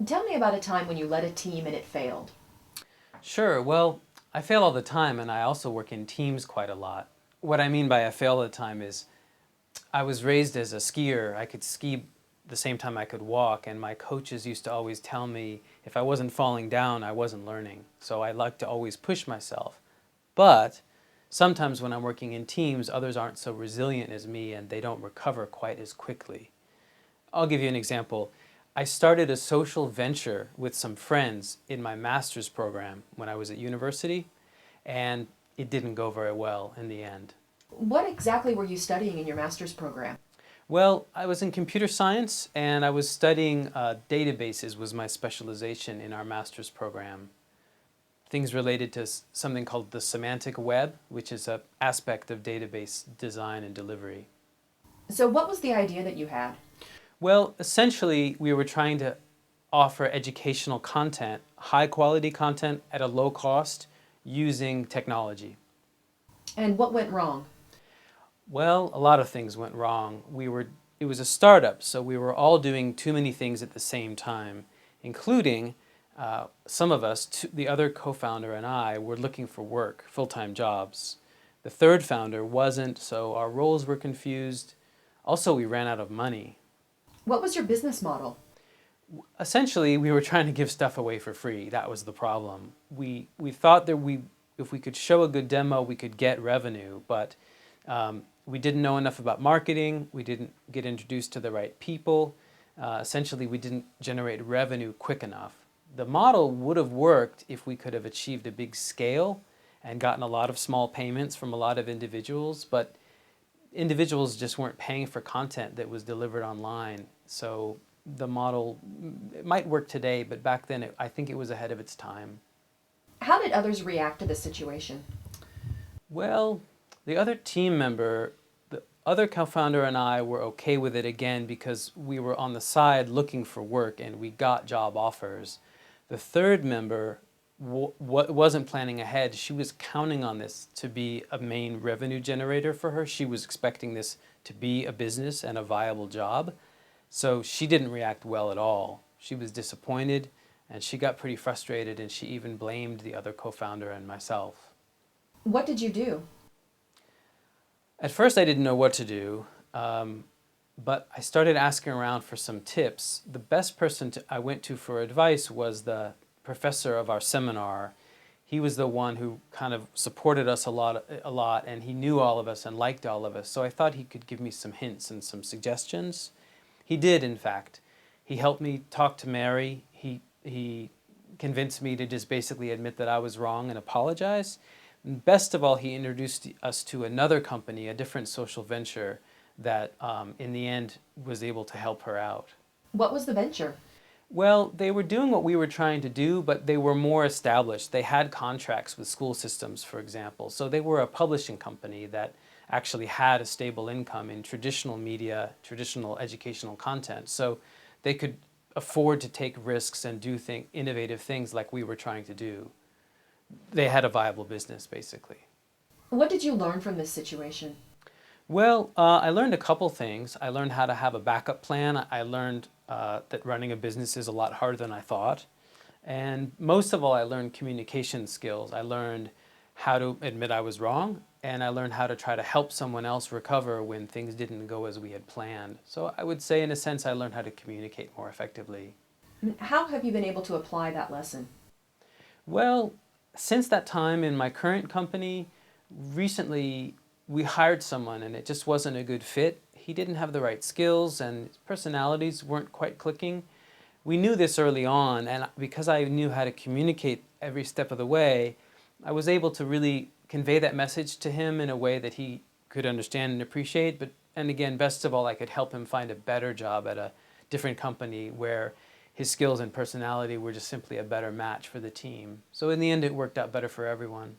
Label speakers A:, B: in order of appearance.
A: Tell me about a time when you led a team and it failed.
B: Sure. Well, I fail all the time, and I also work in teams quite a lot. What I mean by I fail all the time is I was raised as a skier. I could ski the same time I could walk, and my coaches used to always tell me if I wasn't falling down, I wasn't learning. So I like to always push myself. But sometimes when I'm working in teams, others aren't so resilient as me and they don't recover quite as quickly. I'll give you an example. I started a social venture with some friends in my master's program when I was at university, and it didn't go very well in the end.
A: What exactly were you studying in your master's program?
B: Well, I was in computer science and I was studying databases was my specialization in our master's program. Things related to something called the semantic web, which is an aspect of database design and delivery.
A: So, what was the idea that you had?
B: Well, essentially, we were trying to offer educational content, high quality content at a low cost using technology.
A: And what went wrong?
B: Well, a lot of things went wrong. It was a startup, so we were all doing too many things at the same time, including some of us, the other co-founder and I, were looking for work, full-time jobs. The third founder wasn't, so our roles were confused. Also, we ran out of money.
A: What was your business model?
B: Essentially, we were trying to give stuff away for free. That was the problem. We thought that if we could show a good demo, we could get revenue, but we didn't know enough about marketing. We didn't get introduced to the right people. Essentially, we didn't generate revenue quick enough. The model would have worked if we could have achieved a big scale and gotten a lot of small payments from a lot of individuals, but individuals just weren't paying for content that was delivered online. So the model, it might work today, but back then I think it was ahead of its time.
A: How did others react to this situation?
B: Well, the other team member, the other co-founder and I were okay with it again because we were on the side looking for work and we got job offers. The third member wasn't planning ahead. She was counting on this to be a main revenue generator for her. She was expecting this to be a business and a viable job. So she didn't react well at all. She was disappointed and she got pretty frustrated and she even blamed the other co-founder and myself.
A: What did you do?
B: At first I didn't know what to do, but I started asking around for some tips. The best person I went to for advice was the professor of our seminar. He was the one who kind of supported us a lot, and he knew all of us and liked all of us. So I thought he could give me some hints and some suggestions. He did, in fact. He helped me talk to Mary. He convinced me to just basically admit that I was wrong and apologize. And best of all, he introduced us to another company, a different social venture that in the end was able to help her out.
A: What was the venture?
B: Well, they were doing what we were trying to do, but they were more established. They had contracts with school systems, for example. So they were a publishing company that actually had a stable income in traditional media, traditional educational content. So they could afford to take risks and do innovative things like we were trying to do. They had a viable business, basically.
A: What did you learn from this situation?
B: Well, I learned a couple things. I learned how to have a backup plan. I learned that running a business is a lot harder than I thought. And most of all, I learned communication skills. I learned how to admit I was wrong, and I learned how to try to help someone else recover when things didn't go as we had planned. So I would say, in a sense, I learned how to communicate more effectively.
A: How have you been able to apply that lesson?
B: Well, since that time in my current company, recently we hired someone and it just wasn't a good fit. He didn't have the right skills and his personalities weren't quite clicking. We knew this early on, and because I knew how to communicate every step of the way, I was able to really convey that message to him in a way that he could understand and appreciate. And again, best of all, I could help him find a better job at a different company where his skills and personality were just simply a better match for the team. So in the end, it worked out better for everyone.